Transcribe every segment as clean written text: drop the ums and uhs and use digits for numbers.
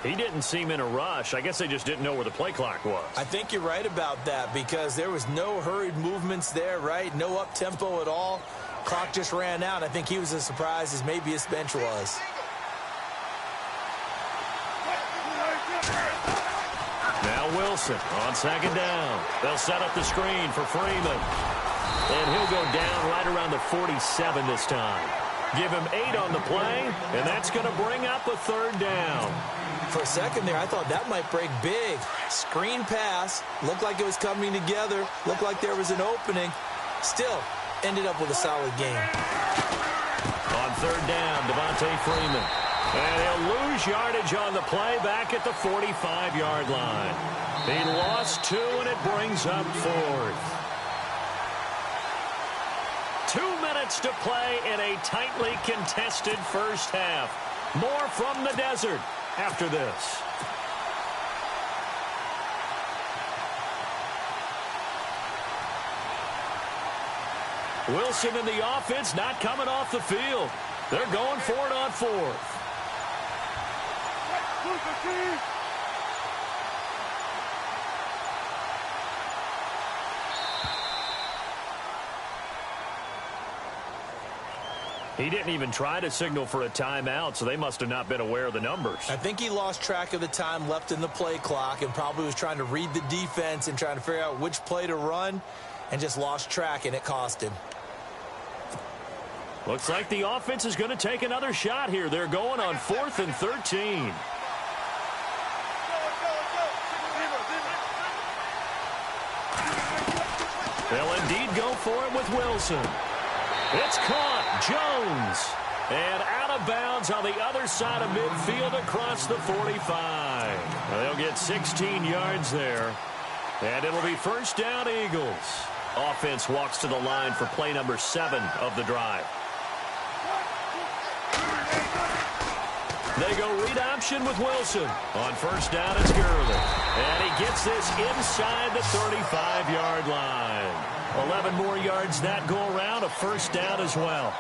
He didn't seem in a rush. I guess they just didn't know where the play clock was. I think you're right about that because there was no hurried movements there, right? No up-tempo at all. Clock just ran out. I think he was as surprised as maybe his bench was. Now Wilson on second down. They'll set up the screen for Freeman. And he'll go down right around the 47 this time. Give him 8 on the play, and that's going to bring up a third down. For a second there, I thought that might break big. Screen pass. Looked like it was coming together. Looked like there was an opening. Still, ended up with a solid game. On third down, Devontae Freeman. And he'll lose yardage on the play back at the 45-yard line. He lost 2, and it brings up 4th. 2 minutes to play in a tightly contested first half. More from the desert after this. Wilson and the offense not coming off the field. They're going for it on 4th. He didn't even try to signal for a timeout, so they must have not been aware of the numbers. I think he lost track of the time left in the play clock and probably was trying to read the defense and trying to figure out which play to run and just lost track, and it cost him. Looks like the offense is going to take another shot here. They're going on 4th and 13. They'll indeed go for it with Wilson. It's caught. Jones. And out of bounds on the other side of midfield across the 45. They'll get 16 yards there. And it'll be first down, Eagles. Offense walks to the line for play number 7 of the drive. They go read option with Wilson. On first down, it's Gurley. And he gets this inside the 35-yard line. 11 more yards that go around, a first down as well.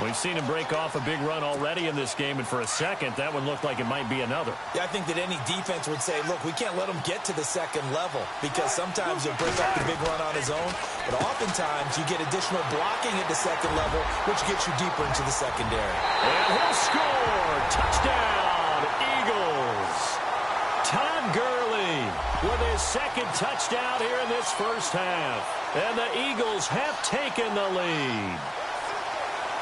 We've seen him break off a big run already in this game, and for a second, that one looked like it might be another. Yeah, I think that any defense would say, look, we can't let him get to the second level because sometimes he'll break off the big run on his own, but oftentimes you get additional blocking at the second level, which gets you deeper into the secondary. And he'll score! Touchdown, Eagles! Todd Gurley with his second touchdown here in this first half. And the Eagles have taken the lead.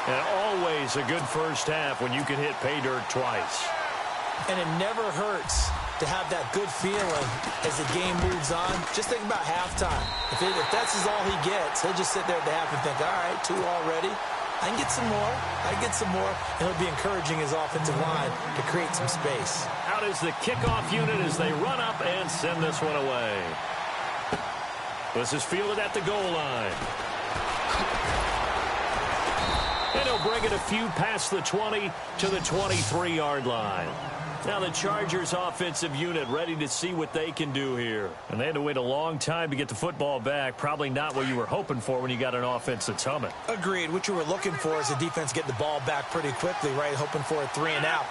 And always a good first half when you can hit pay dirt twice. And it never hurts to have that good feeling as the game moves on. Just think about halftime. If that's all he gets, he'll just sit there at the half and think, all right, 2 already. I can get some more. I can get some more. And he'll be encouraging his offensive line to create some space. Out is the kickoff unit as they run up and send this one away. This is fielded at the goal line. And he'll bring it a few past the 20 to the 23-yard line. Now the Chargers offensive unit ready to see what they can do here. And they had to wait a long time to get the football back. Probably not what you were hoping for when you got an offense that's humming. Agreed. What you were looking for is the defense get the ball back pretty quickly, right? Hoping for a 3 and out.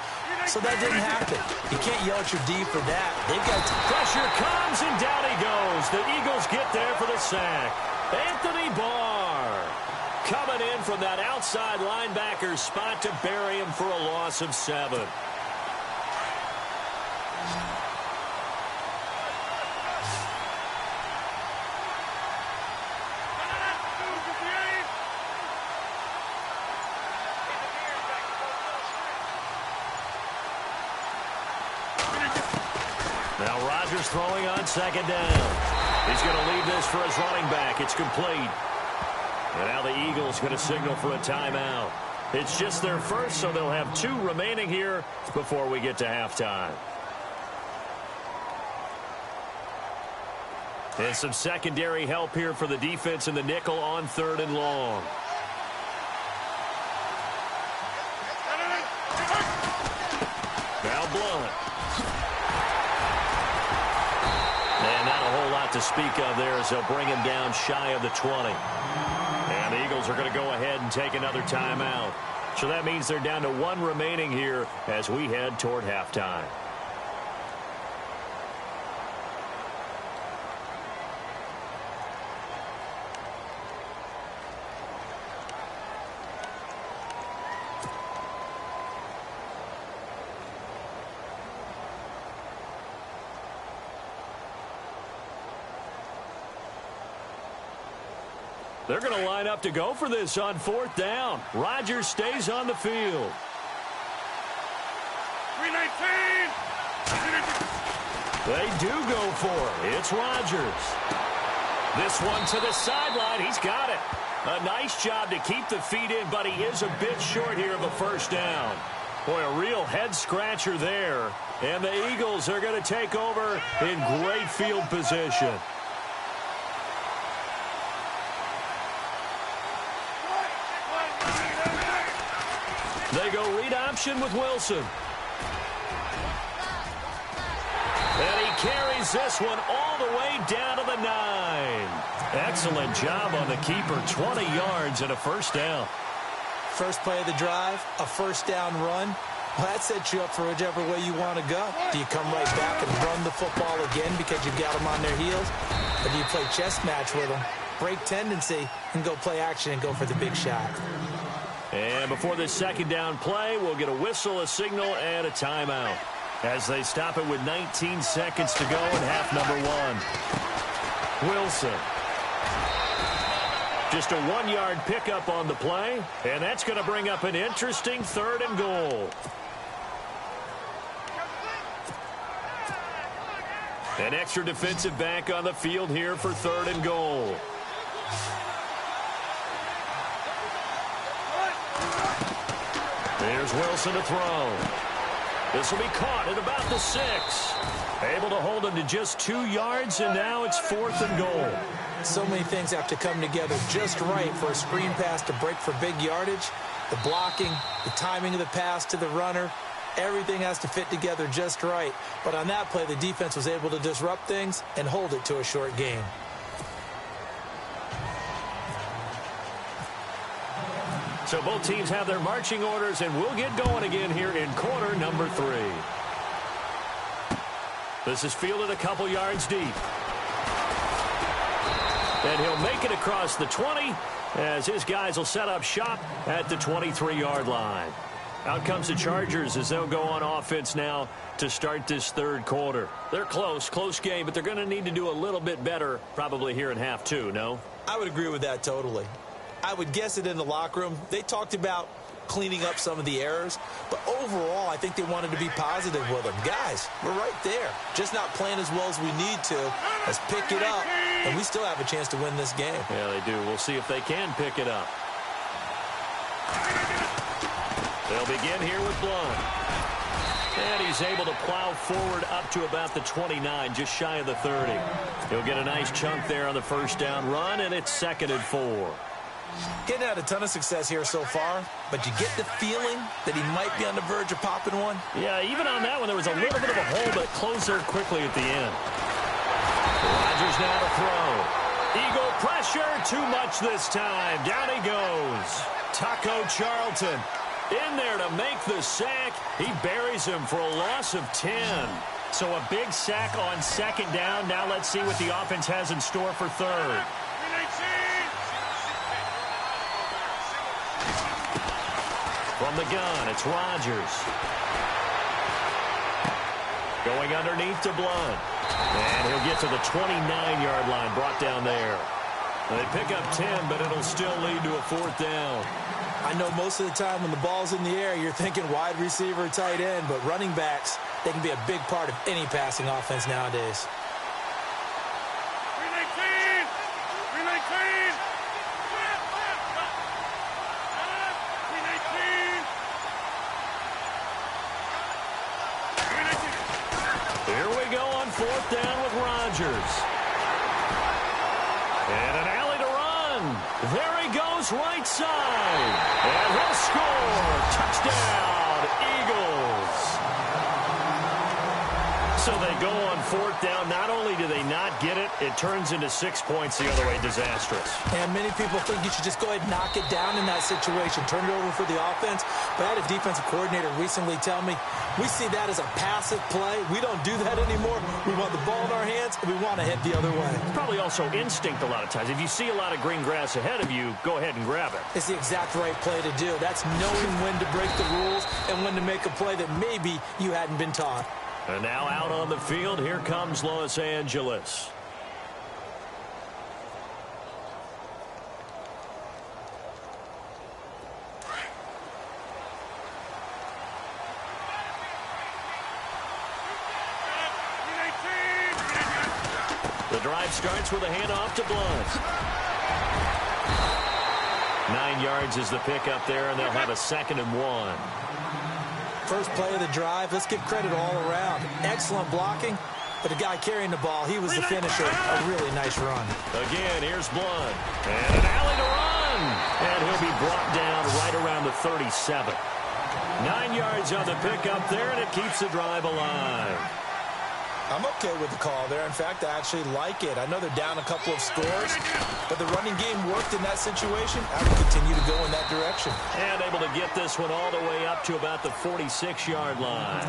So that didn't happen. You can't yell at your D for that. They've got pressure comes and down he goes. The Eagles get there for the sack. Anthony Barr coming in from that outside linebacker spot to bury him for a loss of 7. Now Rodgers throwing on second down. He's going to leave this for his running back. It's complete. And now the Eagles going to signal for a timeout. It's just their first, so they'll have 2 remaining here before we get to halftime. And some secondary help here for the defense in the nickel on 3rd and long. Now Blunt. And not a whole lot to speak of there as they'll bring him down shy of the 20. And the Eagles are going to go ahead and take another timeout. So that means they're down to 1 remaining here as we head toward halftime. They're going to line up to go for this on 4th down. Rodgers stays on the field. 319. They do go for it. It's Rodgers. This one to the sideline. He's got it. A nice job to keep the feet in, but he is a bit short here of a 1st down. Boy, a real head-scratcher there. And the Eagles are going to take over in great field position. They go read option with Wilson. And he carries this one all the way down to the 9. Excellent job on the keeper. 20 yards and a 1st down. First play of the drive, a 1st down run. Well, that sets you up for whichever way you want to go. Do you come right back and run the football again because you've got them on their heels? Or do you play chess match with them, break tendency, and go play action and go for the big shot? And before this 2nd down play, we'll get a whistle, a signal, and a timeout as they stop it with 19 seconds to go in half number 1. Wilson. Just a 1-yard pickup on the play, and that's going to bring up an interesting 3rd and goal. An extra defensive back on the field here for 3rd and goal. There's Wilson to throw. This will be caught at about the 6. Able to hold him to just 2 yards, and now it's 4th and goal. So many things have to come together just right for a screen pass to break for big yardage. The blocking, the timing of the pass to the runner, everything has to fit together just right. But on that play, the defense was able to disrupt things and hold it to a short gain. So both teams have their marching orders, and we'll get going again here in quarter number 3. This is fielded a couple yards deep. And he'll make it across the 20 as his guys will set up shop at the 23-yard line. Out comes the Chargers as they'll go on offense now to start this 3rd quarter. They're close game, but they're going to need to do a little bit better probably here in half 2, no? I would agree with that totally. I would guess it in the locker room. They talked about cleaning up some of the errors, but overall, I think they wanted to be positive with them. Guys, we're right there. Just not playing as well as we need to. Let's pick it up, and we still have a chance to win this game. Yeah, they do. We'll see if they can pick it up. They'll begin here with Blunt. And he's able to plow forward up to about the 29, just shy of the 30. He'll get a nice chunk there on the 1st down run, and it's 2nd and 4. Getting had a ton of success here so far, but you get the feeling that he might be on the verge of popping one. Yeah, even on that one, there was a little bit of a hole, but closed there quickly at the end. Rodgers now to throw. Eagle pressure, too much this time. Down he goes. Taco Charlton in there to make the sack. He buries him for a loss of 10. So a big sack on 2nd down. Now let's see what the offense has in store for 3rd. From the gun, it's Rodgers. Going underneath to Blunt. And he'll get to the 29-yard line, brought down there. They pick up 10, but it'll still lead to a 4th down. I know most of the time when the ball's in the air, you're thinking wide receiver, tight end, but running backs, they can be a big part of any passing offense nowadays. 319! 319! 319! Here we go on 4th down with Rodgers. And an alley to run. There he goes, right side. And he'll score. Touchdown, Eagles. So they go on 4th down. Not only do they not get it, it turns into 6 points the other way. Disastrous. And many people think you should just go ahead and knock it down in that situation. Turn it over for the offense. But I had a defensive coordinator recently tell me, we see that as a passive play. We don't do that anymore. We want the ball in our hands, and we want to head the other way. Probably also instinct a lot of times. If you see a lot of green grass ahead of you, go ahead and grab it. It's the exact right play to do. That's knowing when to break the rules and when to make a play that maybe you hadn't been taught. And now out on the field, here comes Los Angeles. drive starts with a handoff to Blunt. 9 yards is the pickup there, and they'll have a 2nd and 1. First play of the drive, let's give credit all around. Excellent blocking, but the guy carrying the ball, he was the finisher. A really nice run. Again, here's Blunt. And an alley to run. And he'll be brought down right around the 37. 9 yards on the pickup there, and it keeps the drive alive. I'm okay with the call there. In fact, I actually like it. I know they're down a couple of scores, but the running game worked in that situation. I will continue to go in that direction. And able to get this one all the way up to about the 46-yard line.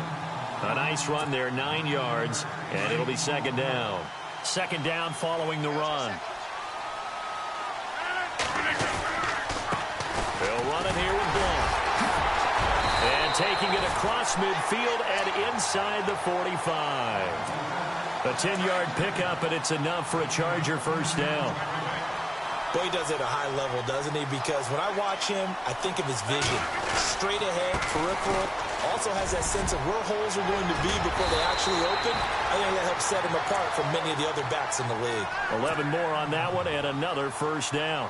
A nice run there, 9 yards, and it'll be 2nd down. 2nd down following the run. They'll run it here with Blunt. And taking it across midfield and inside the 45. A 10-yard pickup, and it's enough for a Charger first down. Boy, he does it at a high level, doesn't he? Because when I watch him, I think of his vision. Straight ahead, peripheral. Also has that sense of where holes are going to be before they actually open. I think that helps set him apart from many of the other backs in the league. 11 more on that one, and another first down.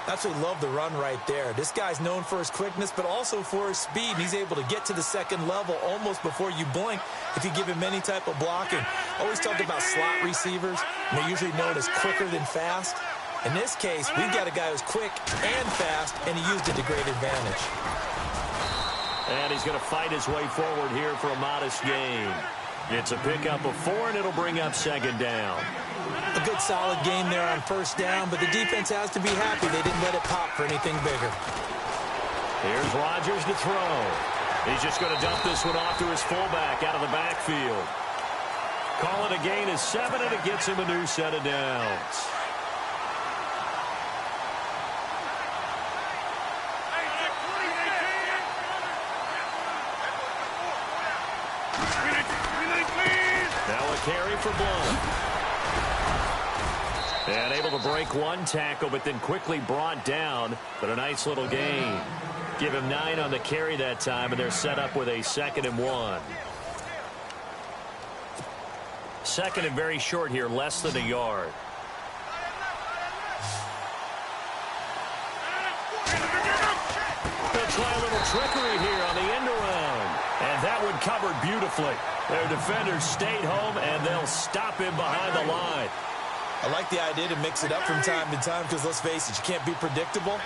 Absolutely love the run right there. This guy's known for his quickness, but also for his speed. He's able to get to the 2nd level almost before you blink if you give him any type of blocking. Always talked about slot receivers, and they're usually known as quicker than fast. In this case, we've got a guy who's quick and fast, and he used it to great advantage. And he's going to fight his way forward here for a modest gain. It's a pickup of 4, and it'll bring up 2nd down. A good solid game there on first down, but the defense has to be happy they didn't let it pop for anything bigger. Here's Rodgers to throw. He's just going to dump this one off to his fullback out of the backfield. Call it a gain of 7, and it gets him a new set of downs. Now a carry for Blunt. And able to break one tackle, but then quickly brought down. But a nice little gain. Give him 9 on the carry that time, and they're set up with a 2nd and 1. 2nd and very short here, less than a yard. They'll try a little trickery here on the end around. And that one covered beautifully. Their defenders stayed home, and they'll stop him behind the line. I like the idea to mix it up from time to time because, let's face it, you can't be predictable.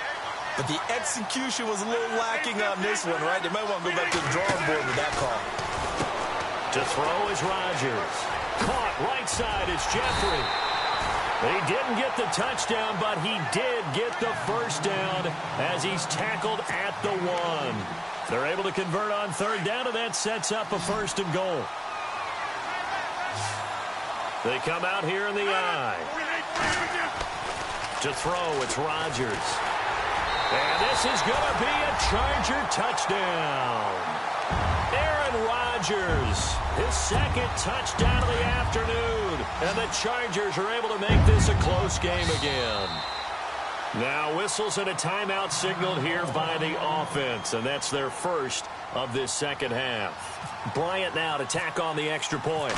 But the execution was a little lacking on this one, right? They might want to go back to the drawing board with that call. To throw is Rodgers. Caught right side is Jeffrey. He didn't get the touchdown, but he did get the first down as he's tackled at the 1. They're able to convert on 3rd down, and that sets up a 1st and goal. They come out here in the eye. To throw, it's Rodgers. And this is going to be a Charger touchdown. Aaron Rodgers, his 2nd touchdown of the afternoon. And the Chargers are able to make this a close game again. Now whistles and a timeout signaled here by the offense. And that's their first of this 2nd half. Bryant now to tack on the extra point.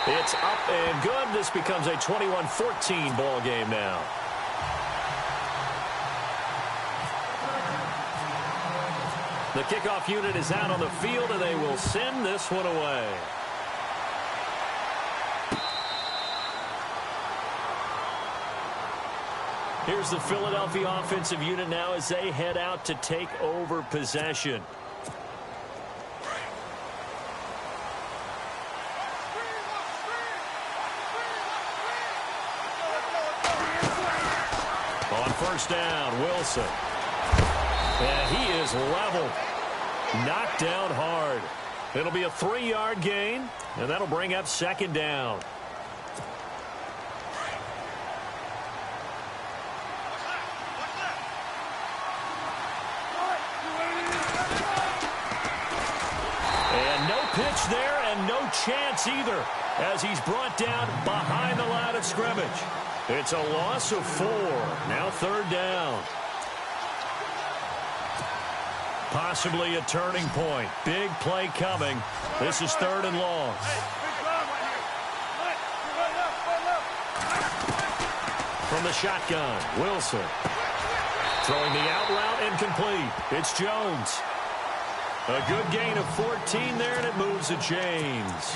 It's up and good. This becomes a 21-14 ball game now. The kickoff unit is out on the field, and they will send this one away. Here's the Philadelphia offensive unit now as they head out to take over possession. First down, Wilson. And he is level. Knocked down hard. It'll be a 3-yard gain, and that'll bring up 2nd down. And no pitch there, and no chance either, as he's brought down behind the line of scrimmage. It's a loss of 4. Now 3rd down. Possibly a turning point. Big play coming. This is 3rd and long. From the shotgun, Wilson. Throwing the out route incomplete. It's Jones. A good gain of 14 there, and it moves the chains.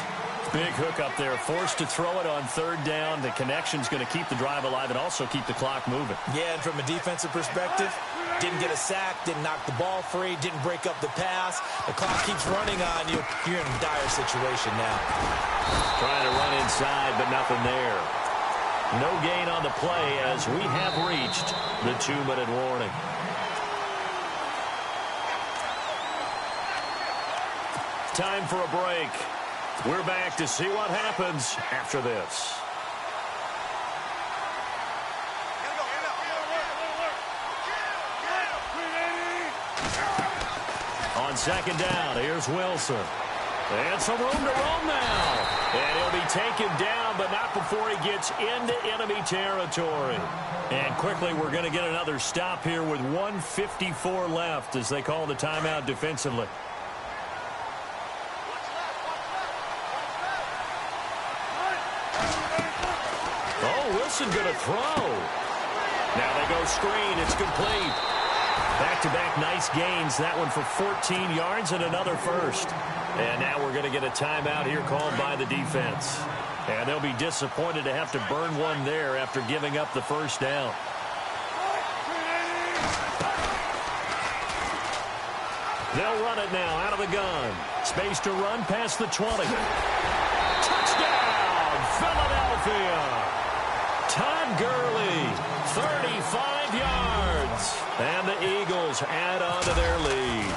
Big hook up there, forced to throw it on third down. The connection's going to keep the drive alive and also keep the clock moving. Yeah, and from a defensive perspective, didn't get a sack, didn't knock the ball free, didn't break up the pass. The clock keeps running on you. You're in a dire situation now. Trying to run inside, but nothing there. No gain on the play as we have reached the 2-minute warning. Time for a break. We're back to see what happens after this. On second down, here's Wilson. And some room to roam now. And he'll be taken down, but not before he gets into enemy territory. And quickly, we're going to get another stop here with 1:54 left as they call the timeout defensively. Wilson going to throw. Now they go screen. It's complete. Back-to-back nice gains. That one for 14 yards and another first. And now we're going to get a timeout here called by the defense. And they'll be disappointed to have to burn one there after giving up the first down. They'll run it now out of the gun. Space to run past the 20. Touchdown, Philadelphia. Todd Gurley, 35 yards. And the Eagles add on to their lead.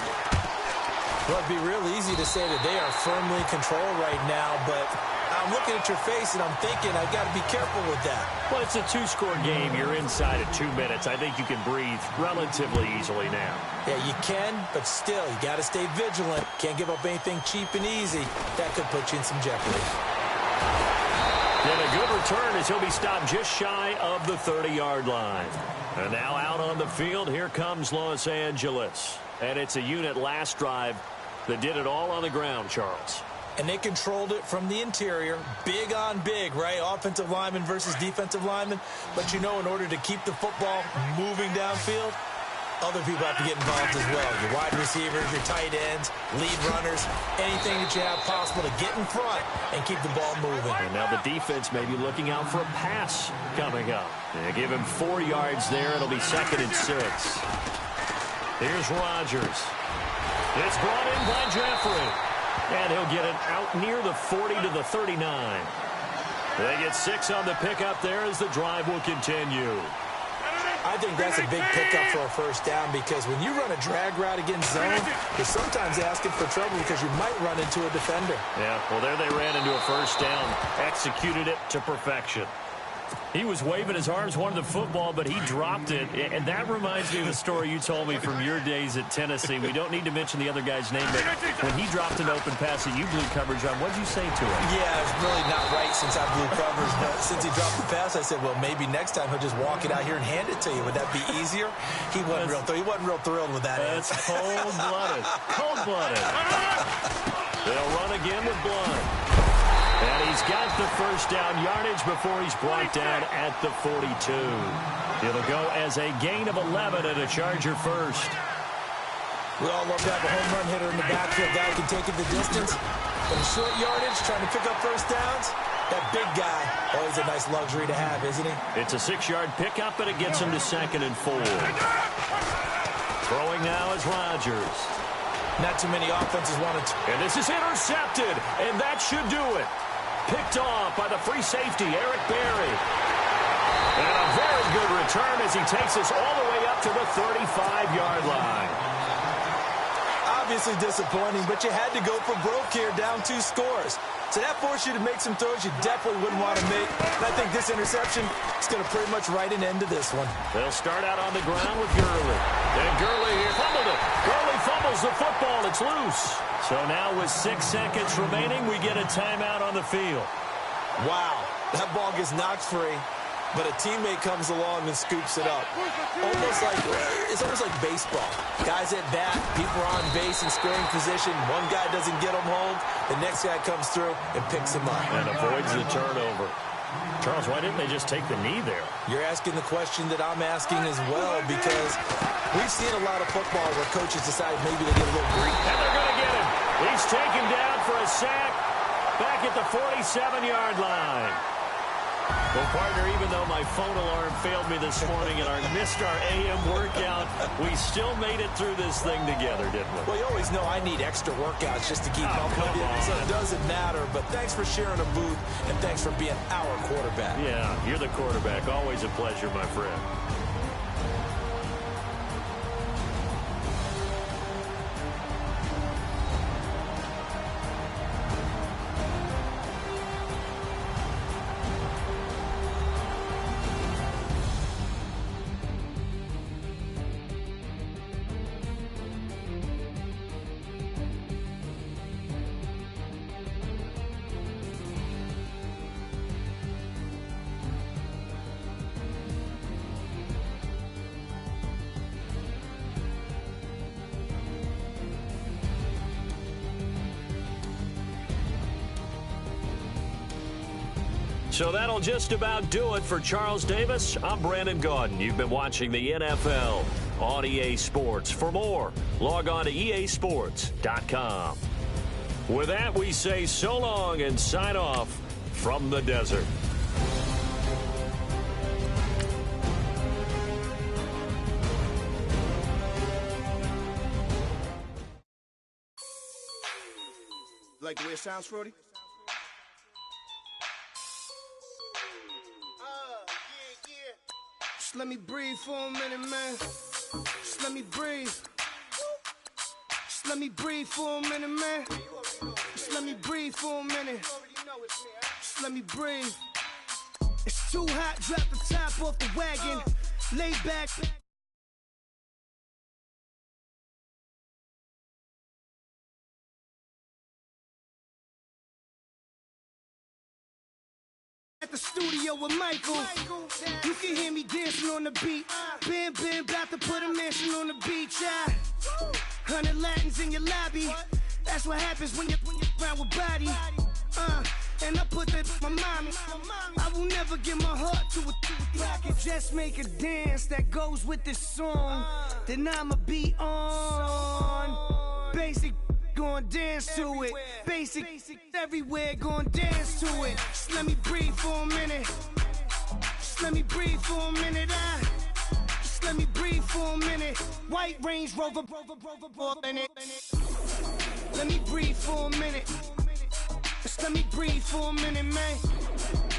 Well, it'd be real easy to say that they are firmly in control right now, but I'm looking at your face and I'm thinking I've got to be careful with that. Well, it's a two-score game. You're inside at 2 minutes. I think you can breathe relatively easily now. Yeah, you can, but still, you got to stay vigilant. Can't give up anything cheap and easy. That could put you in some jeopardy. And a good return as he'll be stopped just shy of the 30-yard line. And now out on the field, here comes Los Angeles. And it's a unit last drive that did it all on the ground, Charles. And they controlled it from the interior. Big on big, right? Offensive lineman versus defensive lineman. But you know, in order to keep the football moving downfield, other people have to get involved as well. Your wide receivers, your tight ends, lead runners, anything that you have possible to get in front and keep the ball moving. And now the defense may be looking out for a pass coming up. They give him 4 yards there. It'll be 2nd and 6. Here's Rodgers. It's brought in by Jeffrey. And he'll get it out near the 40 to the 39. They get 6 on the pickup there as the drive will continue. I think that's a big pickup for a first down because when you run a drag route against zone, you're sometimes asking for trouble because you might run into a defender. Yeah, well, there they ran into a first down, executed it to perfection. He was waving his arms, wanted the football, but he dropped it. And that reminds me of the story you told me from your days at Tennessee. We don't need to mention the other guy's name, but when he dropped an open pass that you blew coverage on, what did you say to him? Yeah, it's really not right since I blew coverage, but since he dropped the pass, I said, well, maybe next time he'll just walk it out here and hand it to you. Would that be easier? He wasn't real thrilled with that. That's cold-blooded. Cold-blooded. They'll run again with Blunt. And he's got the first down yardage before he's brought down at the 42. It'll go as a gain of 11 and a Charger first. We all love to have a home run hitter in the backfield. Guy can take it the distance. But in short yardage, trying to pick up first downs, that big guy, always a nice luxury to have, isn't he? It's a 6-yard pickup, and it gets him to 2nd and 4. Throwing now is Rodgers. Not too many offenses wanted to. And this is intercepted, and that should do it. Picked off by the free safety, Eric Berry. And a very good return as he takes us all the way up to the 35-yard line. Obviously disappointing, but you had to go for broke here, down 2 scores. So that forced you to make some throws you definitely wouldn't want to make. And I think this interception is going to pretty much write an end to this one. They'll start out on the ground with Gurley. And Gurley here fumbled it. Gurley fumbles the football. It's loose. So now with 6 seconds remaining, we get a timeout on the field. Wow, that ball gets knocked free, but a teammate comes along and scoops it up. It's almost like baseball. Guys at bat, people are on base in scoring position. One guy doesn't get him home. The next guy comes through and picks him up. And avoids the turnover. Charles, why didn't they just take the knee there? You're asking the question that I'm asking as well, because we've seen a lot of football where coaches decide maybe to get a little greedy. And they're going to get him. He's taken down for a sack back at the 47-yard line. Well, partner, even though my phone alarm failed me this morning and I missed our AM workout, we still made it through this thing together, didn't we? Well, you always know I need extra workouts just to keep up with it, so it doesn't matter. But thanks for sharing a booth, and thanks for being our quarterback. Yeah, you're the quarterback. Always a pleasure, my friend. So that'll just about do it for Charles Davis. I'm Brandon Gaudin. You've been watching the NFL on EA Sports. For more, log on to easports.com. With that, we say so long and sign off from the desert. Like the way it sounds, Frody? Just let me breathe for a minute, man. Just let me breathe. Just let me breathe for a minute, man. Just let me breathe for a minute. Just let me breathe. It's too hot, drop the top off the wagon. Lay back. At the studio with Michael, you can hear me dancing on the beat. Bam, bam, about to put a mansion on the beach. 100 Latins in your lobby. That's what happens when you're around with body. And I put that my mommy. I will never give my heart to a I can just make a dance that goes with this song. Then I'ma be on. Basic. Gonna dance to it. Basic everywhere, gonna dance to it. Just let me breathe for a minute. Just let me breathe for a minute. Just let me breathe for a minute. White Range Rover in it. Let me breathe for a minute. Just let me breathe for a minute, man.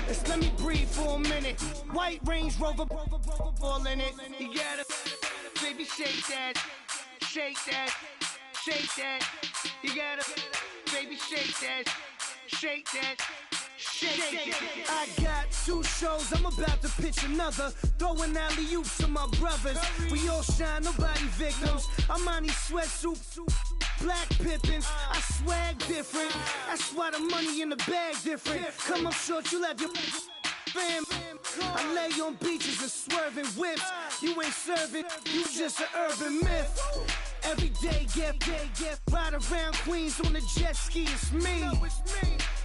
Just let me breathe for a minute. White Range Rover in it. You gotta, baby, shake that, shake that. Shake that, you gotta, baby, shake that, shake that, shake that. I got 2 shows, I'm about to pitch another. Throwing alley-oops to my brothers. We all shine, nobody victims. I'm on these sweatsuits, black pippins. I swag different, that's why the money in the bag different. Come up short, you left your fam. I lay on beaches and swerving whips. You ain't serving, you just an urban myth. Every day, get ride around Queens on the jet ski, it's me.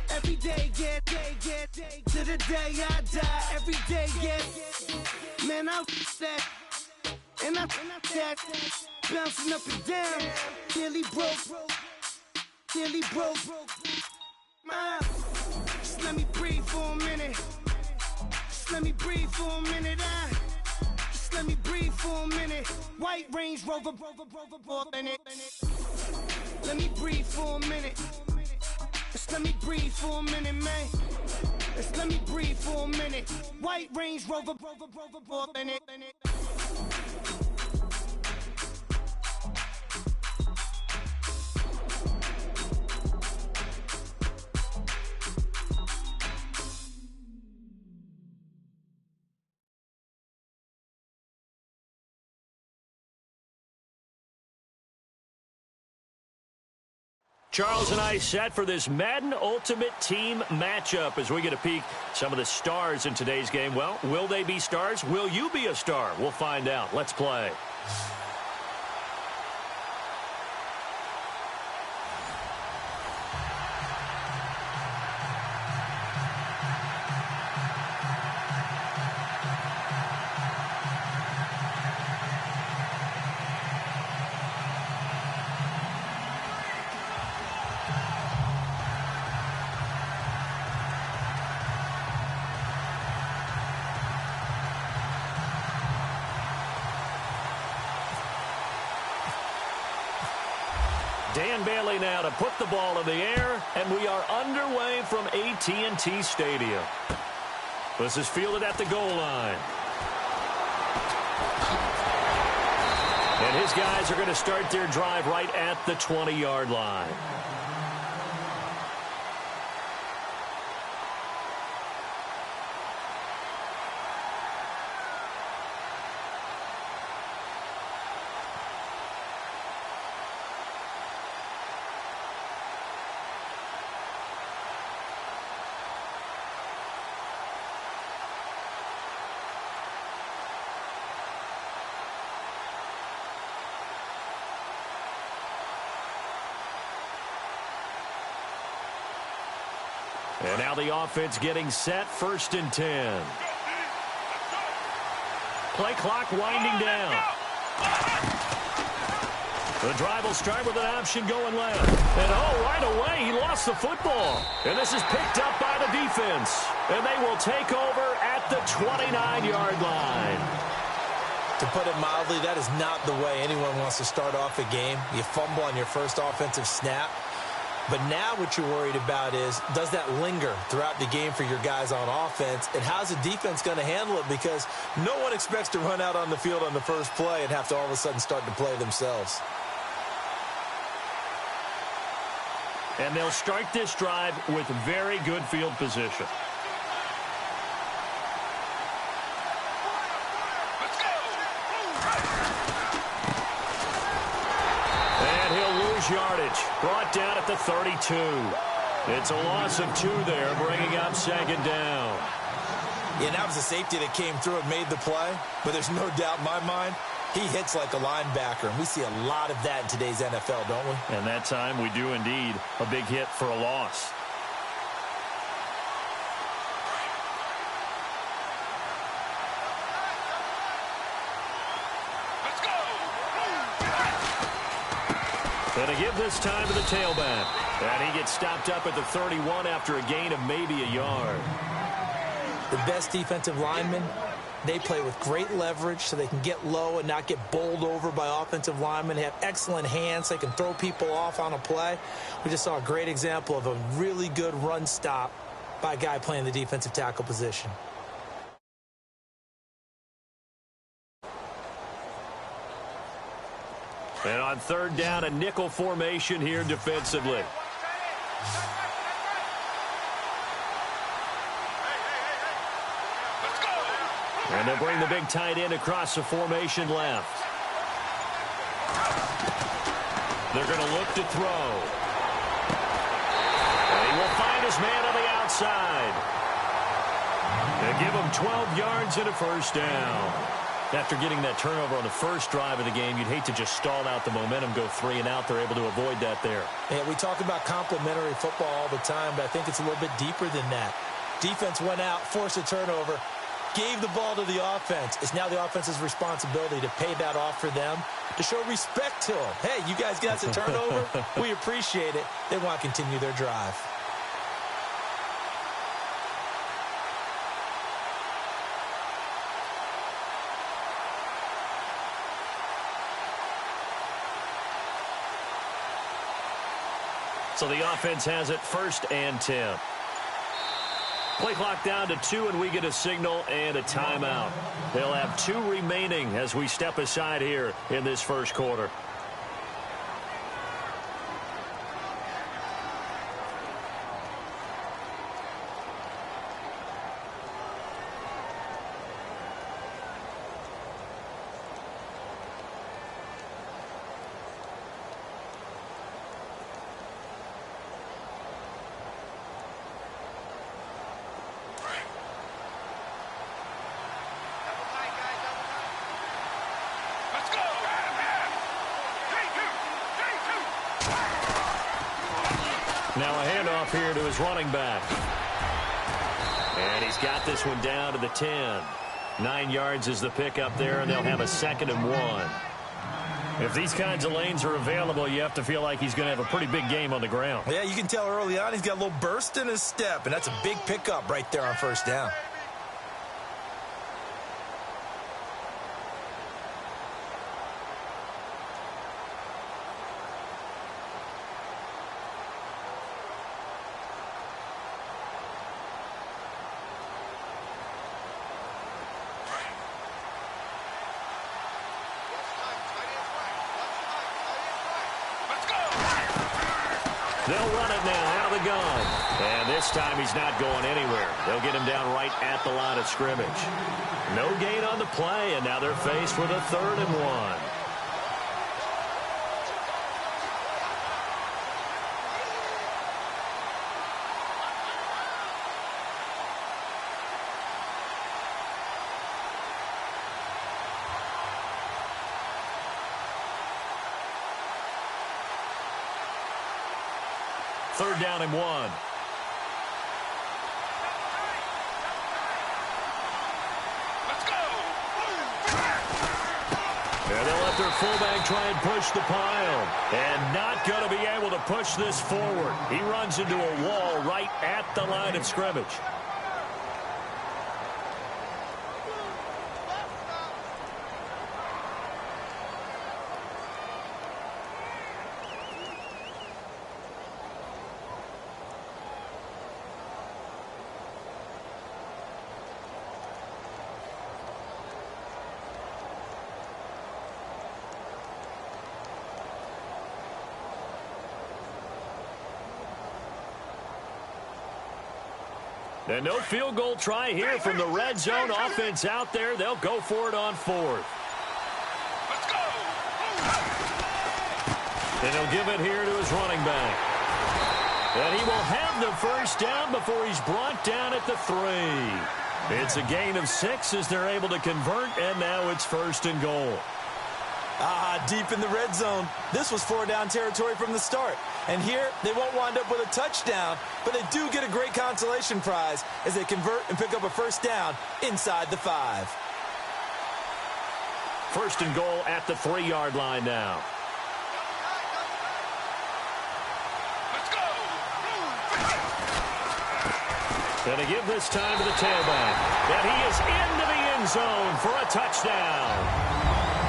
Every day, get to the day I die. Every day, get, man, I that, and I that, bouncing up and down, nearly broke. Just let me breathe for a minute. Just let me breathe for a minute. Just let me breathe for a minute. White Range Rover in it. Let me breathe for a minute. Just let me breathe for a minute, man. Just let me breathe for a minute. White Range Rover in it. Charles and I set for this Madden Ultimate Team matchup as we get a peek some of the stars in today's game. Well, will they be stars? Will you be a star? We'll find out. Let's play. Dan Bailey now to put the ball in the air, and we are underway from AT&T Stadium. This is fielded at the goal line. And his guys are going to start their drive right at the 20-yard line. And now the offense getting set, 1st and 10. Play clock winding down. The drive will start with an option going left. And right away, he lost the football. And this is picked up by the defense. And they will take over at the 29-yard line. To put it mildly, that is not the way anyone wants to start off a game. You fumble on your first offensive snap. But now what you're worried about is, does that linger throughout the game for your guys on offense? And how's the defense going to handle it? Because no one expects to run out on the field on the first play and have to all of a sudden start to play themselves. And they'll start this drive with very good field position. Yardage brought down at the 32. It's a loss of 2 there, bringing up 2nd down. Yeah, that was a safety that came through and made the play, but there's no doubt in my mind he hits like a linebacker, and we see a lot of that in today's NFL, don't we? And that time we do indeed a big hit for a loss. And to give this time to the tailback. And he gets stopped up at the 31 after a gain of maybe a yard. The best defensive linemen, they play with great leverage so they can get low and not get bowled over by offensive linemen. They have excellent hands. So they can throw people off on a play. We just saw a great example of a really good run stop by a guy playing the defensive tackle position. And on 3rd down, a nickel formation here defensively. And they'll bring the big tight end across the formation left. They're going to look to throw. And he will find his man on the outside. They give him 12 yards and a 1st down. After getting that turnover on the first drive of the game, you'd hate to just stall out the momentum, go 3 and out. They're able to avoid that there. Yeah, we talk about complementary football all the time, but I think it's a little bit deeper than that. Defense went out, forced a turnover, gave the ball to the offense. It's now the offense's responsibility to pay that off for them, to show respect to them. Hey, you guys got the turnover. We appreciate it. They want to continue their drive. So the offense has it 1st and 10. Play clock down to 2, and we get a signal and a timeout. They'll have 2 remaining as we step aside here in this first quarter. Now a handoff here to his running back. And he's got this one down to the 10. 9 yards is the pickup there, and they'll have a 2nd and 1. If these kinds of lanes are available, you have to feel like he's going to have a pretty big game on the ground. Yeah, you can tell early on he's got a little burst in his step, and that's a big pickup right there on 1st down. They'll run it now out of the gun. And this time he's not going anywhere. They'll get him down right at the line of scrimmage. No gain on the play, and now they're faced with a 3rd and 1. Third down and 1. Let's go. And they'll let their fullback try and push the pile. And not going to be able to push this forward. He runs into a wall right at the line of scrimmage. And no field goal try here from the red zone offense out there. They'll go for it on 4th. Let's go. And he'll give it here to his running back. And he will have the first down before he's brought down at the 3. It's a gain of 6 as they're able to convert, and now it's 1st and goal. Deep in the red zone. This was 4-down territory from the start. And here, they won't wind up with a touchdown, but they do get a great consolation prize as they convert and pick up a first down inside the 5. 1st and goal at the 3-yard line now. Let's go. And to give this time to the tailback. And he is into the end zone for a touchdown.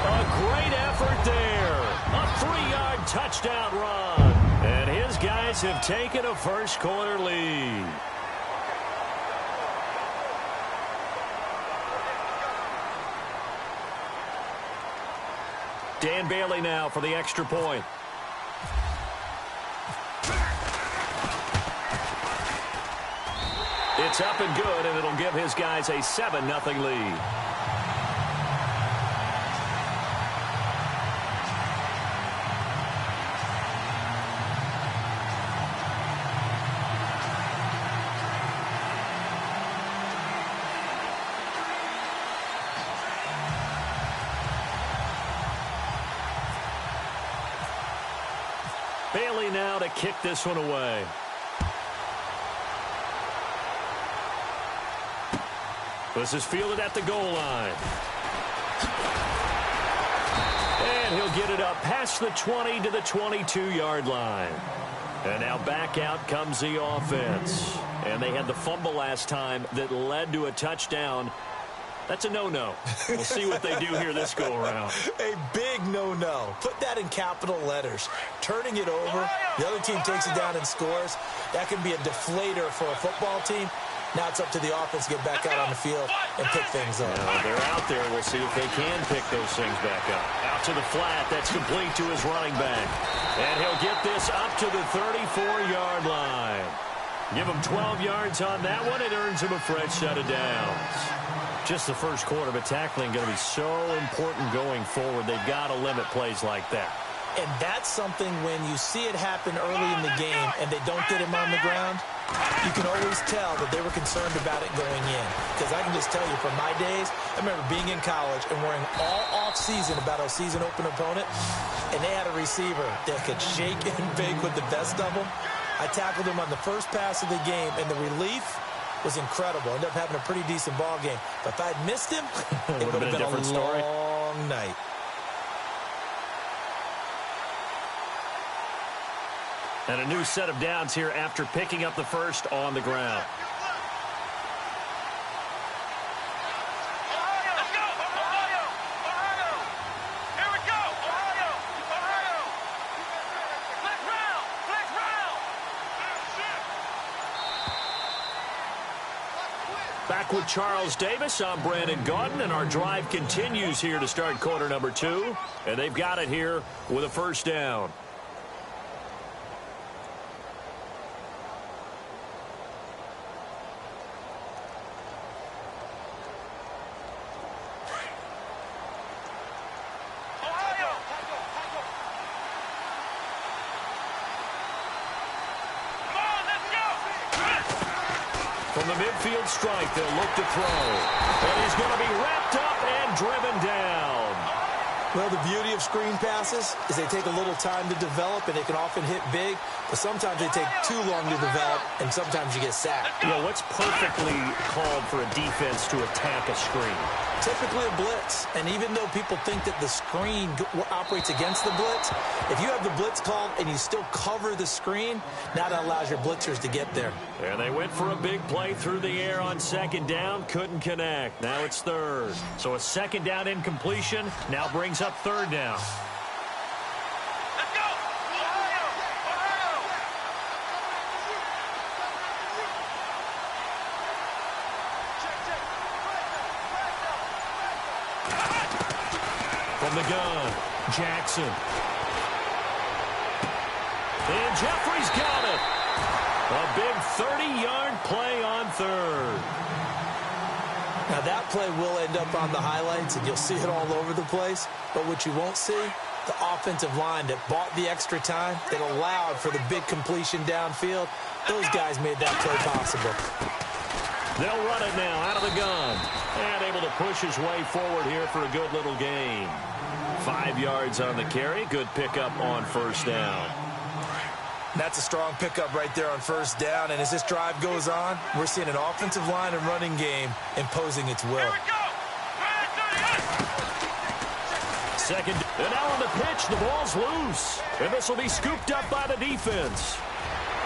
A great effort there. A 3-yard touchdown run. And his guys have taken a first-quarter lead. Dan Bailey now for the extra point. It's up and good, and it'll give his guys a 7-0 lead. Bailey now to kick this one away. This is fielded at the goal line. And he'll get it up past the 20 to the 22-yard line. And now back out comes the offense. And they had the fumble last time that led to a touchdown. That's a no-no. We'll see what they do here this go-around. A big no-no. Put that in capital letters. Turning it over, the other team takes it down and scores. That can be a deflator for a football team. Now it's up to the offense to get back out on the field and pick things up. They're out there. We'll see if they can pick those things back up. Out to the flat. That's complete to his running back. And he'll get this up to the 34-yard line. Give him 12 yards on that one. It earns him a fresh set of downs. Just the first quarter, but tackling going to be so important going forward. They've got to limit plays like that. And that's something when you see it happen early in the game and they don't get him on the ground, you can always tell that they were concerned about it going in. Because I can just tell you from my days, I remember being in college and worrying all off-season about a season open opponent, and they had a receiver that could shake and bake with the best of them. I tackled him on the first pass of the game, and the relief was incredible. Ended up having a pretty decent ball game. But if I'd missed him, it would have been a long night. And a new set of downs here after picking up the first on the ground. Ohio, let's go. Ohio. Ohio. Here we go. Ohio. Ohio. Flex round. Flex round. Back with Charles Davis. I'm Brandon Gaudin, and our drive continues here to start quarter number 2. And they've got it here with a first down. From the midfield strike, they'll look to throw. And he's going to be wrapped up and driven down. Well, the beauty of screen passes is they take a little time to develop, and they can often hit big, but sometimes they take too long to develop, and sometimes you get sacked. You know, what's perfectly called for a defense to attack a screen? Typically a blitz, and even though people think that the screen operates against the blitz, if you have the blitz called and you still cover the screen, now that allows your blitzers to get there. And they went for a big play through the air on second down, couldn't connect. Now it's third. So a second down incompletion now brings up third down. Let's go! Ohio! Ohio! From the gun, Jackson. And Jeffrey's got it. A big 30-yard play on third. Now that play will end up on the highlights, and you'll see it all over the place. But what you won't see, the offensive line that bought the extra time, that allowed for the big completion downfield, those guys made that play possible. They'll run it now out of the gun. And able to push his way forward here for a good little gain. 5 yards on the carry. Good pickup on first down. That's a strong pickup right there on first down. And as this drive goes on, we're seeing an offensive line and running game imposing its will. Here we go! Second, and now on the pitch, the ball's loose. And this will be scooped up by the defense.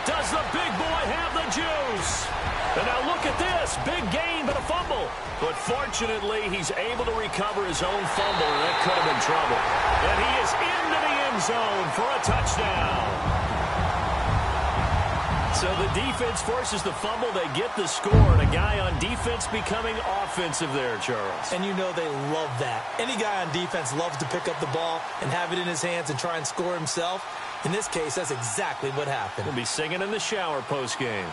Does the big boy have the juice? And now look at this. Big gain, but a fumble. But fortunately, he's able to recover his own fumble, and that could have been trouble. And he is into the end zone for a touchdown. So the defense forces the fumble. They get the score, and a guy on defense becoming offensive there, Charles. And you know they love that. Any guy on defense loves to pick up the ball and have it in his hands and try and score himself. In this case, that's exactly what happened. He'll be singing in the shower post-game.